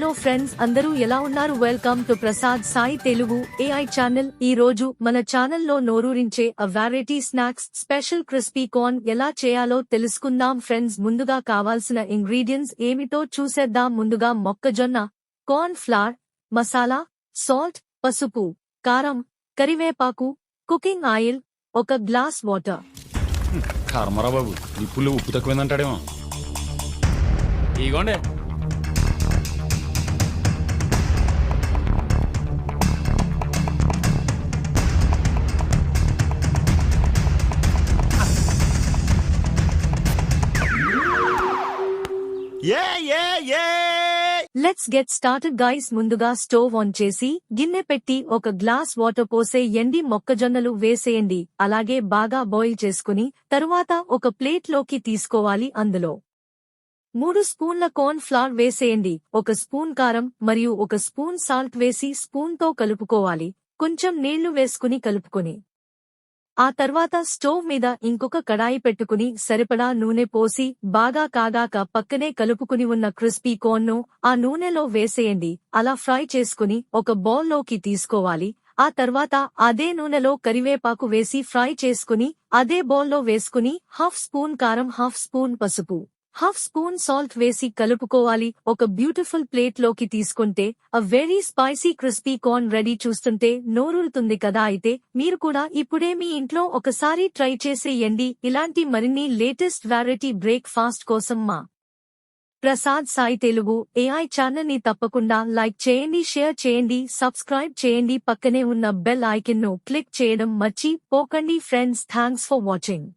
Hello friends, అందరూ ఎలా ఉన్నారు? Welcome to Prasad Sai Telugu AI channel. ఈ రోజు మన ఛానల్లో నోరూరించే variety snacks special crispy corn ఎలా చేయాలో తెలుసుకుందాం ఫ్రెండ్స్. ముందుగా కావాల్సిన ఇంగ్రీడియంట్స్ ఏమిటో చూసేద్దాం. ముందుగా మొక్కజొన్న, కార్న్ ఫ్లవర్, మసాలా, సాల్ట్, పసుపు, కారం, కరివేపాకు, కుకింగ్ ఆయిల్, ఒక గ్లాస్ వాటర్. కర్మరా బాబు, నిప్పుల్లో ఉప్పు తక్కువైందంటాడేమో. ఇగోండి. Let's get started guys. ముందుగా స్టవ్ ఆన్ చేసి గిన్నె పెట్టి ఒక గ్లాస్ వాటర్ పోసేయండి. మొక్కజొన్నలు వేసేయండి. అలాగే బాగా బాయిల్ చేసుకుని తరువాత ఒక ప్లేట్ లోకి తీసుకోవాలి. అందులో 3 స్పూన్ల కార్న్ ఫ్లవర్ వేసేయండి. 1 స్పూన్ కారం మరియు 1 స్పూన్ సాల్ట్ వేసి స్పూన్ తో కలుపుకోవాలి. కొంచెం నీళ్లు వేసుకుని కలుపుకొని ఆ తర్వాత స్టవ్ మీద ఇంకొక కడాయి పెట్టుకుని సరిపడా నూనె పోసి బాగా కాగాక పక్కనే కలుపుకుని ఉన్న క్రిస్పీ కార్న్ ను ఆ నూనెలో వేసేయండి. అలా ఫ్రై చేసుకుని ఒక బౌల్ లోకి తీసుకోవాలి. ఆ తర్వాత అదే నూనెలో కరివేపాకు వేసి ఫ్రై చేసుకుని అదే బౌల్లో వేసుకుని 1/2 స్పూన్ కారం, 1/2 స్పూన్ పసుపు, 1/2 స్పూన్ సాల్ట్ వేసి కలుపుకోవాలి. ఒక బ్యూటిఫుల్ ప్లేట్ లోకి తీసుకుంటే very spicy crispy corn ready. చూస్తుంటే నోరూరుతుంది కదా. అయితే మీరు కూడా ఇప్పుడే మీ ఇంట్లో ఒకసారి ట్రై చేసేయండి. ఇలాంటి మరిన్ని లేటెస్ట్ వెరైటీ బ్రేక్ఫాస్ట్ కోసం మా ప్రసాద్ సాయి తెలుగు ఏఐ ఛానల్ ని తప్పకుండా లైక్ చేయండి, షేర్ చేయండి, సబ్స్క్రైబ్ చేయండి. పక్కనే ఉన్న బెల్ ఐకాన్ ను క్లిక్ చేయడం మర్చిపోకండి ఫ్రెండ్స్. Thanks for watching.